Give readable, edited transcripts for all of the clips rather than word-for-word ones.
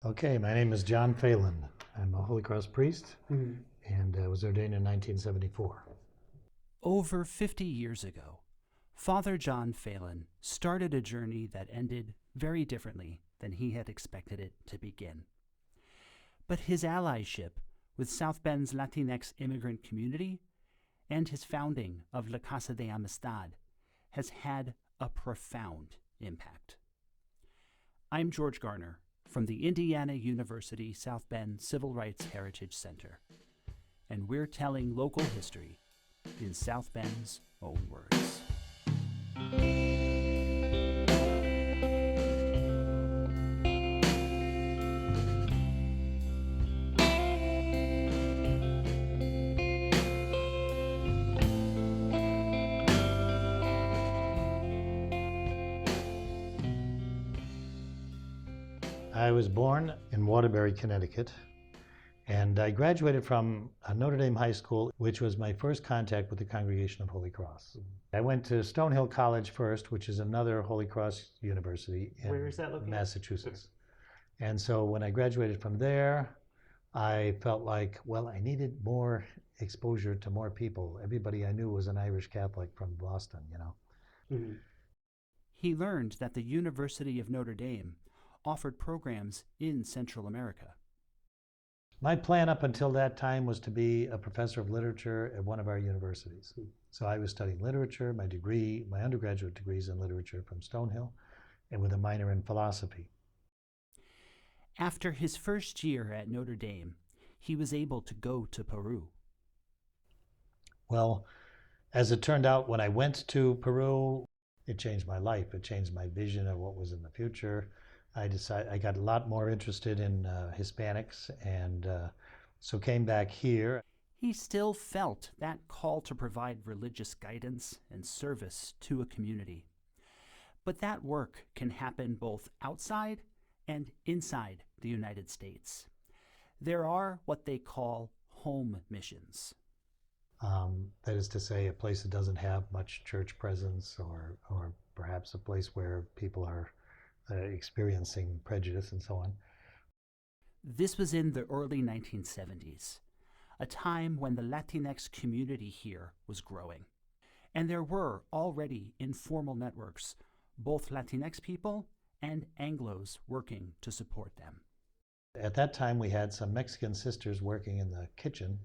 Okay, my name is John Phalen. I'm a Holy Cross priest and was ordained in 1974. Over 50 years ago, Father John Phalen started a journey that ended very differently than he had expected it to begin. But his allyship with South Bend's Latinx immigrant community and his founding of La Casa de Amistad has had a profound impact. I'm George Garner from the Indiana University South Bend Civil Rights Heritage Center, and we're telling local history in South Bend's own words. I was born in Waterbury, Connecticut, and I graduated from Notre Dame High School, which was my first contact with the Congregation of Holy Cross. I went to Stonehill College first, which is another Holy Cross university in Where is that located? Massachusetts. And so when I graduated from there, I felt like, well, I needed more exposure to more people. Everybody I knew was an Irish Catholic from Boston, you know. Mm-hmm. He learned that the University of Notre Dame offered programs in Central America. My plan up until that time was to be a professor of literature at one of our universities. So I was studying literature, my undergraduate degree is in literature from Stonehill, and with a minor in philosophy. After his first year at Notre Dame, he was able to go to Peru. Well, as it turned out, when I went to Peru, it changed my life. It changed my vision of what was in the future. I got a lot more interested in Hispanics, and so came back here. He still felt that call to provide religious guidance and service to a community. But that work can happen both outside and inside the United States. There are what they call home missions. That is to say, a place that doesn't have much church presence, or perhaps a place where people are experiencing prejudice and so on. This was in the early 1970s, a time when the Latinx community here was growing. And there were already informal networks, both Latinx people and Anglos working to support them. At that time, we had some Mexican sisters working in the kitchen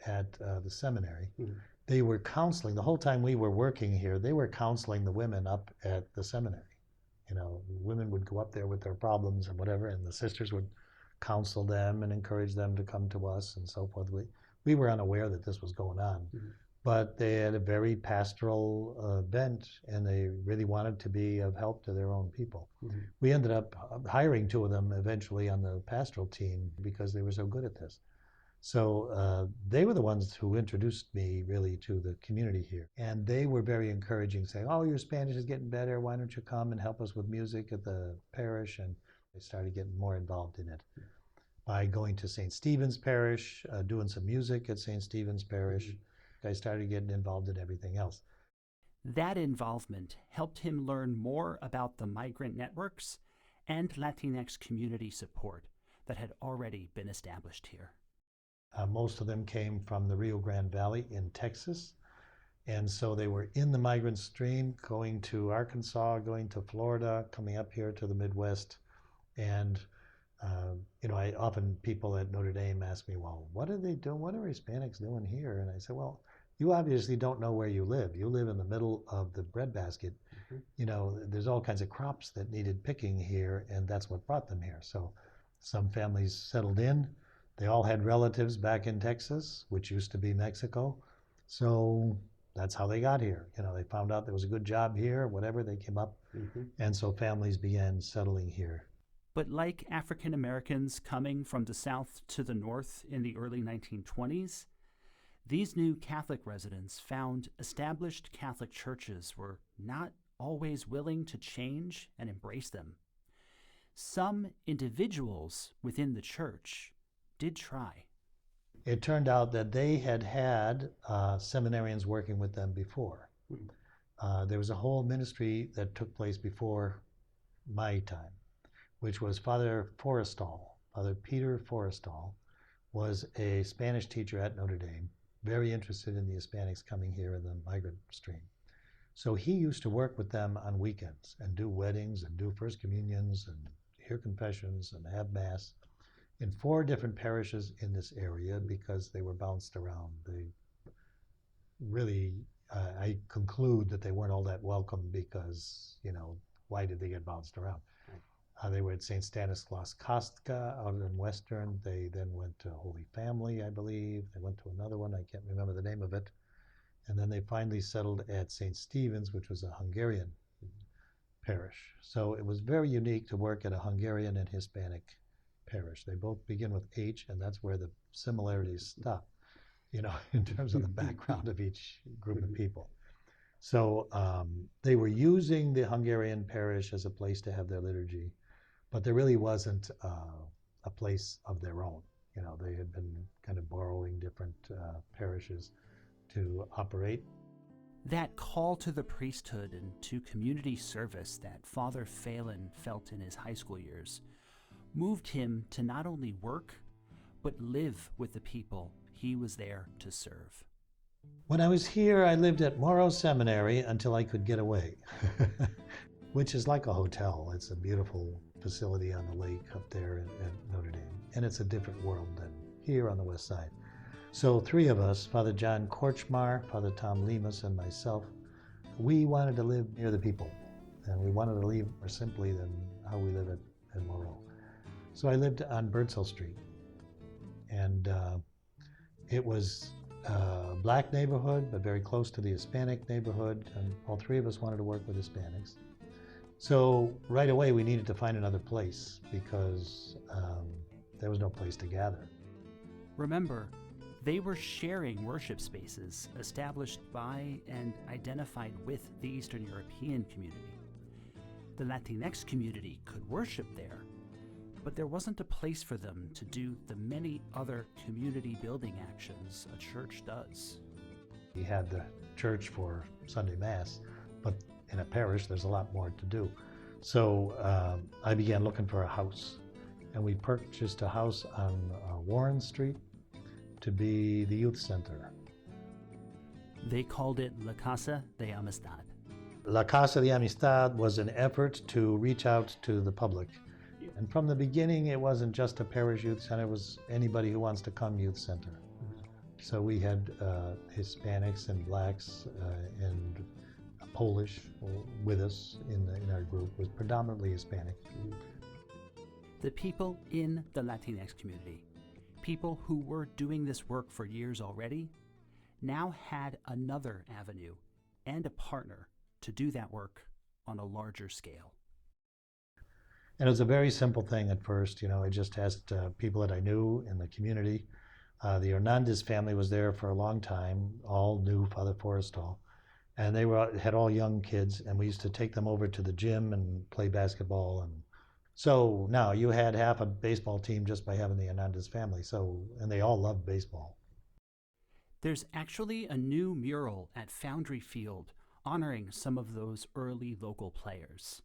at the seminary. Mm-hmm. They were counseling, the whole time we were working here, they were counseling the women up at the seminary. You know, women would go up there with their problems and whatever, and the sisters would counsel them and encourage them to come to us and so forth. We were unaware that this was going on, mm-hmm. but they had a very pastoral bent, and they really wanted to be of help to their own people. Mm-hmm. We ended up hiring two of them eventually on the pastoral team because they were so good at this. So they were the ones who introduced me really to the community here. And they were very encouraging, saying, oh, your Spanish is getting better. Why don't you come and help us with music at the parish? And I started getting more involved in it by going to St. Stephen's Parish, doing some music at St. Stephen's Parish. Mm-hmm. I started getting involved in everything else. That involvement helped him learn more about the migrant networks and Latinx community support that had already been established here. Most of them came from the Rio Grande Valley in Texas. And so they were in the migrant stream, going to Arkansas, going to Florida, coming up here to the Midwest. And, people at Notre Dame ask me, well, what are they doing? What are Hispanics doing here? And I said, well, you obviously don't know where you live. You live in the middle of the breadbasket. Mm-hmm. You know, there's all kinds of crops that needed picking here, and that's what brought them here. So some families settled in. They all had relatives back in Texas, which used to be Mexico. So that's how they got here. You know, they found out there was a good job here, whatever, they came up. Mm-hmm. And so families began settling here. But like African Americans coming from the South to the North in the early 1920s, these new Catholic residents found established Catholic churches were not always willing to change and embrace them. Some individuals within the church did try. It turned out that they had seminarians working with them before. There was a whole ministry that took place before my time, which was Father Forrestal, Father Peter Forrestal, was a Spanish teacher at Notre Dame, very interested in the Hispanics coming here in the migrant stream. So he used to work with them on weekends and do weddings and do First Communions and hear confessions and have Mass in 4 different parishes in this area because they were bounced around. They really, I conclude that they weren't all that welcome because, why did they get bounced around? They were at St. Stanislaus Kostka out in Western. They then went to Holy Family, I believe. They went to another one. I can't remember the name of it. And then they finally settled at St. Stephen's, which was a Hungarian parish. So it was very unique to work at a Hungarian and Hispanic parish. They both begin with H, and that's where the similarities stop, in terms of the background of each group of people. So they were using the Hungarian parish as a place to have their liturgy, but there really wasn't a place of their own. They had been kind of borrowing different parishes to operate. That call to the priesthood and to community service that Father Phalen felt in his high school years moved him to not only work, but live with the people he was there to serve. When I was here, I lived at Morrow Seminary until I could get away, which is like a hotel. It's a beautiful facility on the lake up there at Notre Dame, and it's a different world than here on the west side. So 3 of us, Father John Korchmar, Father Tom Lemus, and myself, we wanted to live near the people, and we wanted to live more simply than how we live at Morrow. So I lived on Birdsall Street, and it was a black neighborhood, but very close to the Hispanic neighborhood, and all 3 of us wanted to work with Hispanics. So right away we needed to find another place because there was no place to gather. Remember, they were sharing worship spaces established by and identified with the Eastern European community. The Latinx community could worship there, but there wasn't a place for them to do the many other community building actions a church does. We had the church for Sunday Mass, but in a parish there's a lot more to do. So I began looking for a house, and we purchased a house on Warren Street to be the youth center. They called it La Casa de Amistad. La Casa de Amistad was an effort to reach out to the public. And from the beginning, it wasn't just a parish youth center, it was anybody who wants to come youth center. So we had Hispanics and Blacks and Polish with us in our group. It was predominantly Hispanic. The people in the Latinx community, people who were doing this work for years already, now had another avenue and a partner to do that work on a larger scale. And it was a very simple thing at first. I just asked people that I knew in the community. The Hernandez family was there for a long time, all knew Father Forrestal. And they had all young kids, and we used to take them over to the gym and play basketball. And so now you had half a baseball team just by having the Hernandez family. And they all loved baseball. There's actually a new mural at Foundry Field honoring some of those early local players.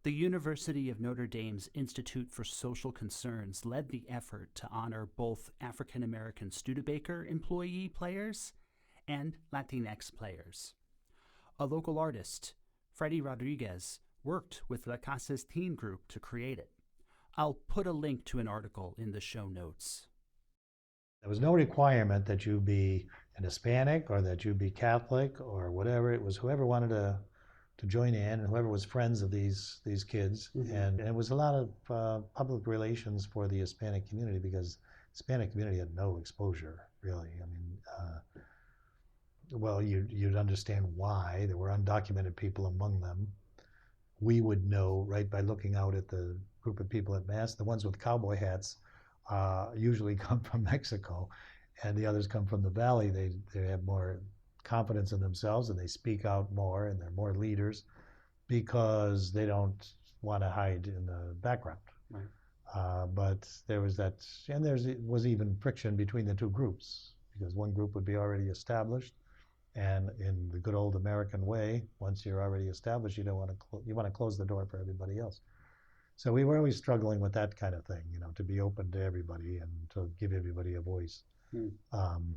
The University of Notre Dame's Institute for Social Concerns led the effort to honor both African American Studebaker employee players and Latinx players. A local artist, Freddie Rodriguez, worked with La Casa's teen group to create it. I'll put a link to an article in the show notes. There was no requirement that you be an Hispanic or that you be Catholic or whatever. It was whoever wanted to join in, and whoever was friends of these kids. Mm-hmm. And it was a lot of public relations for the Hispanic community, because the Hispanic community had no exposure, really. I mean, well, you'd understand why. There were undocumented people among them. We would know, right, by looking out at the group of people at Mass. The ones with cowboy hats usually come from Mexico, and the others come from the Valley. They have more confidence in themselves, and they speak out more, and they're more leaders because they don't want to hide in the background. Right. But there was that, and there was even friction between the 2 groups, because one group would be already established, and in the good old American way, once you're already established, you want to close the door for everybody else. So we were always struggling with that kind of thing, to be open to everybody and to give everybody a voice. Um,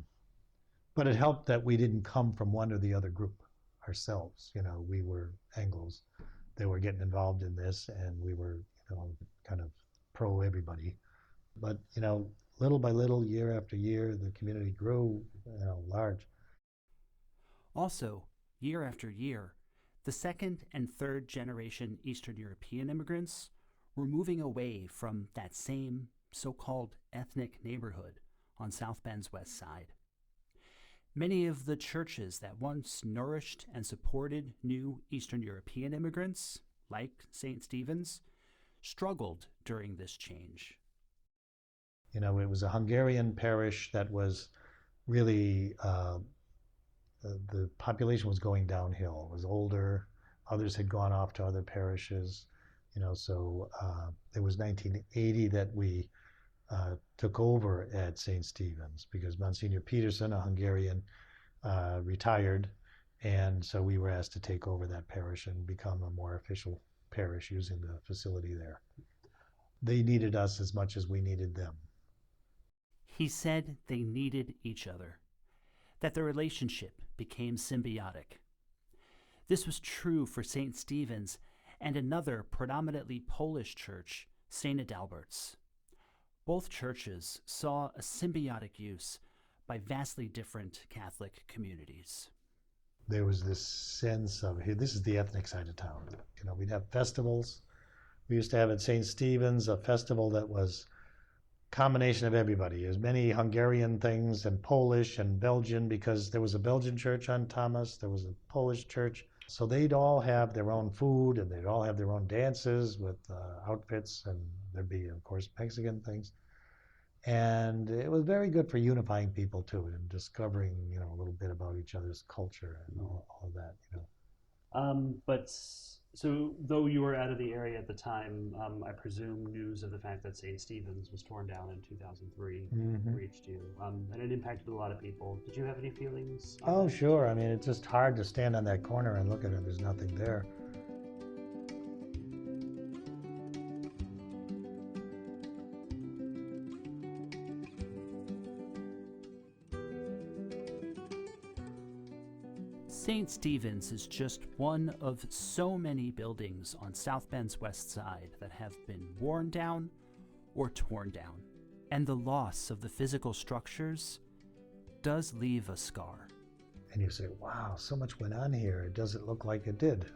but it helped that we didn't come from one or the other group ourselves. We were Anglos. They were getting involved in this, and we were, kind of pro everybody. But, little by little, year after year, the community grew, large. Also, year after year, the second and third generation Eastern European immigrants were moving away from that same so-called ethnic neighborhood on South Bend's west side. Many of the churches that once nourished and supported new Eastern European immigrants, like St. Stephen's, struggled during this change. It was a Hungarian parish that was really, the population was going downhill. It was older. Others had gone off to other parishes. So it was 1980 that we took over at St. Stephen's because Monsignor Peterson, a Hungarian, retired. And so we were asked to take over that parish and become a more official parish using the facility there. They needed us as much as we needed them. He said they needed each other, that the relationship became symbiotic. This was true for St. Stephen's and another predominantly Polish church, St. Adalbert's. Both churches saw a symbiotic use by vastly different Catholic communities. There was this sense of, here, this is the ethnic side of town. We'd have festivals. We used to have at St. Stephen's a festival that was combination of everybody, as many Hungarian things and Polish and Belgian, because there was a Belgian church on Thomas, there was a Polish church. So they'd all have their own food and they'd all have their own dances with outfits, and there'd be, of course, Mexican things. And it was very good for unifying people too, and discovering, a little bit about each other's culture and all of that, But so, though you were out of the area at the time, I presume news of the fact that St. Stephen's was torn down in 2003 reached you, and it impacted a lot of people. Did you have any feelings? Oh, sure. I mean, it's just hard to stand on that corner and look at it. There's nothing there. St. Stephen's is just one of so many buildings on South Bend's west side that have been worn down or torn down. And the loss of the physical structures does leave a scar. And you say, wow, so much went on here. It doesn't look like it did,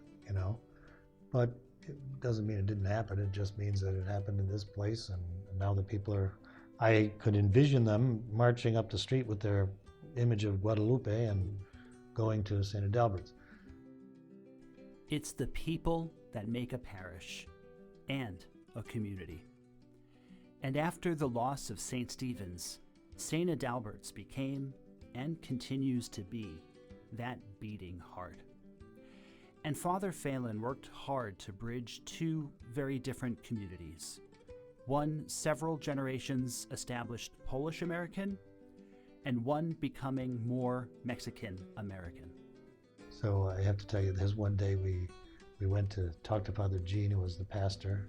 But it doesn't mean it didn't happen. It just means that it happened in this place. And now the people I could envision them marching up the street with their image of Guadalupe and going to St. Adalbert's. It's the people that make a parish and a community. And after the loss of St. Stephen's, St. Adalbert's became and continues to be that beating heart. And Father Phalen worked hard to bridge two very different communities. One several generations established Polish American, and one becoming more Mexican American. So I have to tell you, there's one day we went to talk to Father Gene, who was the pastor,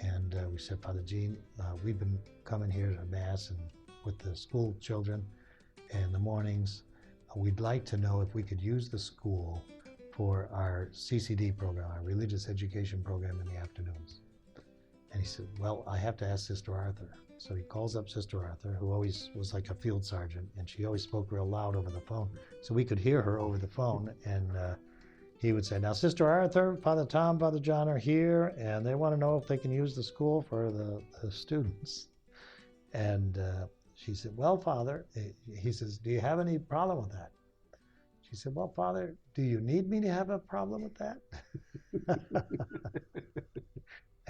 and we said, Father Gene, we've been coming here to Mass and with the school children in the mornings. We'd like to know if we could use the school for our CCD program, our religious education program in the afternoons. And he said, well, I have to ask Sister Arthur. So he calls up Sister Arthur, who always was like a field sergeant, and she always spoke real loud over the phone. So we could hear her over the phone, and he would say, now, Sister Arthur, Father Tom, Father John are here, and they want to know if they can use the school for the students. And she said, well, Father, he says, do you have any problem with that? She said, well, Father, do you need me to have a problem with that?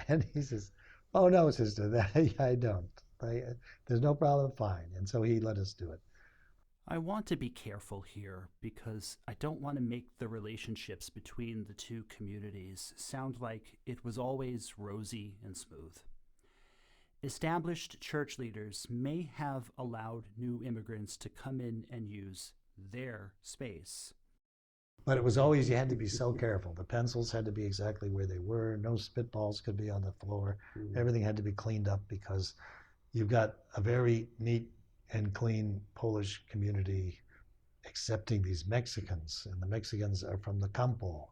And he says, oh, no, Sister, I don't. There's no problem, fine. And so he let us do it. I want to be careful here because I don't want to make the relationships between the two communities sound like it was always rosy and smooth. Established church leaders may have allowed new immigrants to come in and use their space. But it was always, you had to be so careful. The pencils had to be exactly where they were. No spitballs could be on the floor. Everything had to be cleaned up because you've got a very neat and clean Polish community accepting these Mexicans. And the Mexicans are from the campo,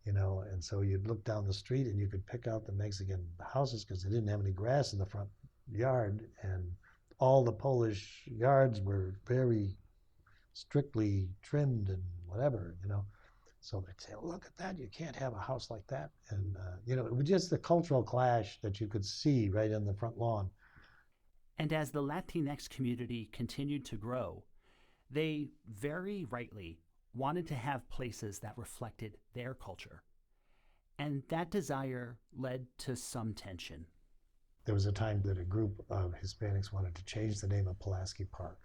and so you'd look down the street and you could pick out the Mexican houses because they didn't have any grass in the front yard. And all the Polish yards were very strictly trimmed and whatever, So they'd say, oh, look at that, you can't have a house like that. And, it was just the cultural clash that you could see right in the front lawn. And as the Latinx community continued to grow, they very rightly wanted to have places that reflected their culture. And that desire led to some tension. There was a time that a group of Hispanics wanted to change the name of Pulaski Park.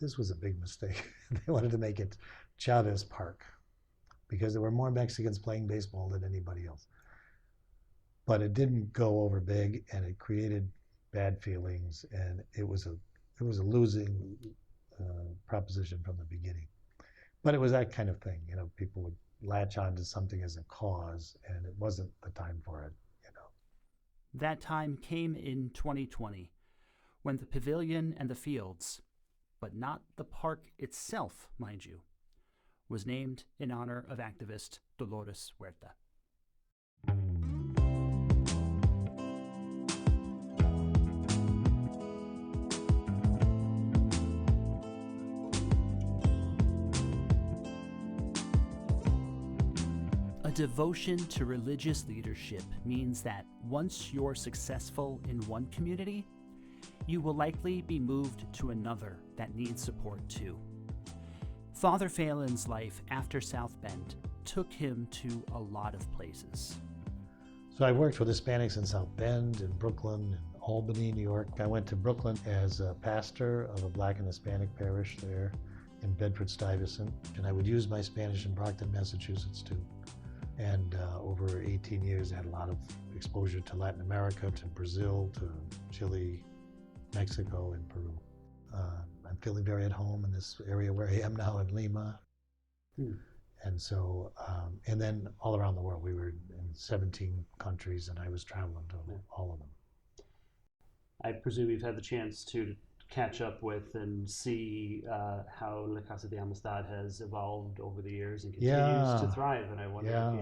This was a big mistake. They wanted to make it Chavez Park because there were more Mexicans playing baseball than anybody else. But it didn't go over big, and it created bad feelings, and it was a losing proposition from the beginning. But it was that kind of thing, people would latch on to something as a cause, and it wasn't the time for it, That time came in 2020, when the pavilion and the fields, but not the park itself, mind you, was named in honor of activist Dolores Huerta. A devotion to religious leadership means that once you're successful in one community, you will likely be moved to another that needs support too. Father Phalen's life after South Bend took him to a lot of places. So I worked with Hispanics in South Bend, in Brooklyn, in Albany, New York. I went to Brooklyn as a pastor of a Black and Hispanic parish there in Bedford-Stuyvesant, and I would use my Spanish in Brockton, Massachusetts too. And over 18 years, I had a lot of exposure to Latin America, to Brazil, to Chile, Mexico, and Peru. I'm feeling very at home in this area where I am now in Lima. And so, and then all around the world. We were in 17 countries, and I was traveling to all of them. I presume you've had the chance to catch up with and see how La Casa de Amistad has evolved over the years and continues to thrive. And I wonder if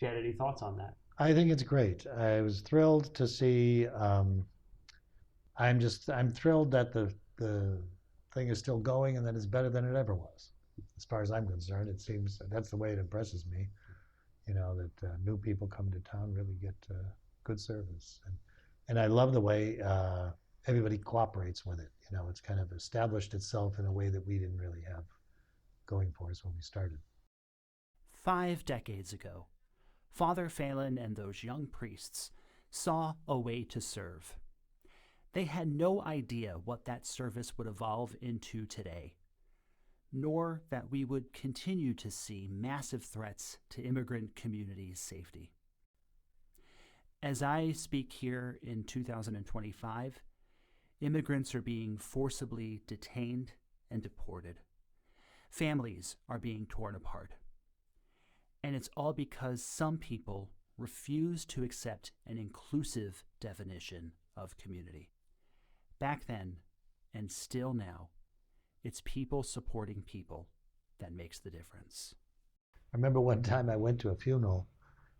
you had any thoughts on that. I think it's great. I was thrilled to see. I'm thrilled that the thing is still going and that it's better than it ever was. As far as I'm concerned, it seems that's the way it impresses me. That new people come to town really get good service, and I love the way everybody cooperates with it. It's kind of established itself in a way that we didn't really have going for us when we started. 5 decades ago, Father Phalen and those young priests saw a way to serve. They had no idea what that service would evolve into today, nor that we would continue to see massive threats to immigrant communities' safety. As I speak here in 2025, immigrants are being forcibly detained and deported. Families are being torn apart. And it's all because some people refuse to accept an inclusive definition of community. Back then, and still now, it's people supporting people that makes the difference. I remember one time I went to a funeral,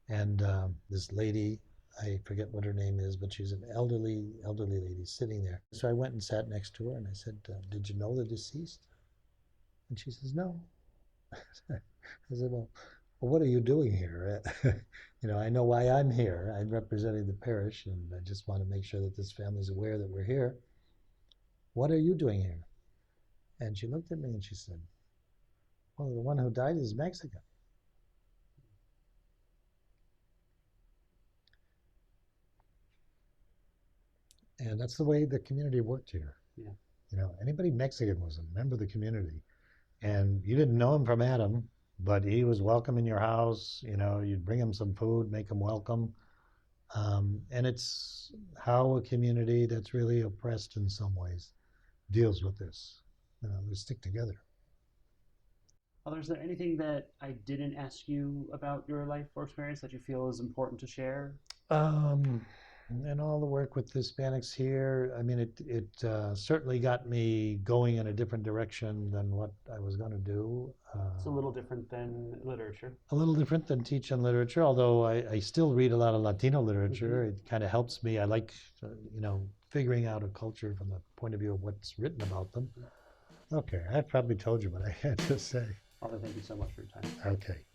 and this lady, I forget what her name is, but she's an elderly lady sitting there. So I went and sat next to her, and I said, did you know the deceased? And she says, no. I said, well, what are you doing here? I know why I'm here. I'm representing the parish, and I just want to make sure that this family's aware that we're here. What are you doing here? And she looked at me and she said, well, the one who died is Mexican. And that's the way the community worked here. Yeah. Anybody Mexican was a member of the community. And you didn't know him from Adam, but he was welcome in your house. You'd bring him some food, make him welcome. And it's how a community that's really oppressed in some ways deals with this. They stick together. Father, is there anything that I didn't ask you about your life or experience that you feel is important to share? And all the work with the Hispanics here, I mean, it certainly got me going in a different direction than what I was going to do. It's a little different than literature. A little different than teaching literature, although I still read a lot of Latino literature. It kind of helps me. I like, figuring out a culture from the point of view of what's written about them. Okay, I probably told you what I had to say. Father, thank you so much for your time. Okay.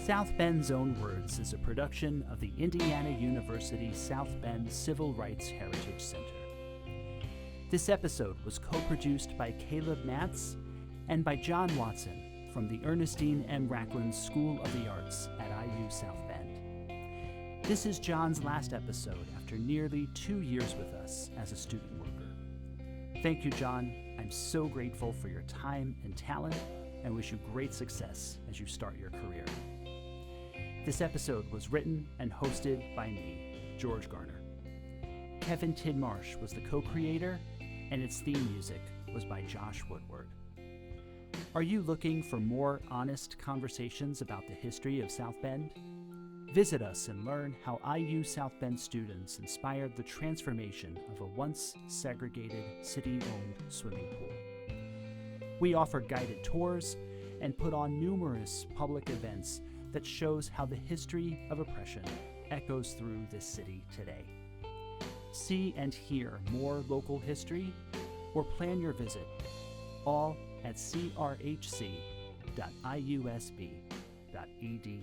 South Bend's Own Words is a production of the Indiana University South Bend Civil Rights Heritage Center. This episode was co-produced by Caleb Matz and by John Watson from the Ernestine M. Raclin School of the Arts at IU South Bend. This is John's last episode after nearly 2 years with us as a student worker. Thank you, John. I'm so grateful for your time and talent and wish you great success as you start your career. This episode was written and hosted by me, George Garner. Kevin Tidmarsh was the co-creator, and its theme music was by Josh Woodward. Are you looking for more honest conversations about the history of South Bend? Visit us and learn how IU South Bend students inspired the transformation of a once segregated city-owned swimming pool. We offer guided tours and put on numerous public events that shows how the history of oppression echoes through this city today. See and hear more local history or plan your visit, all at crhc.iusb.edu.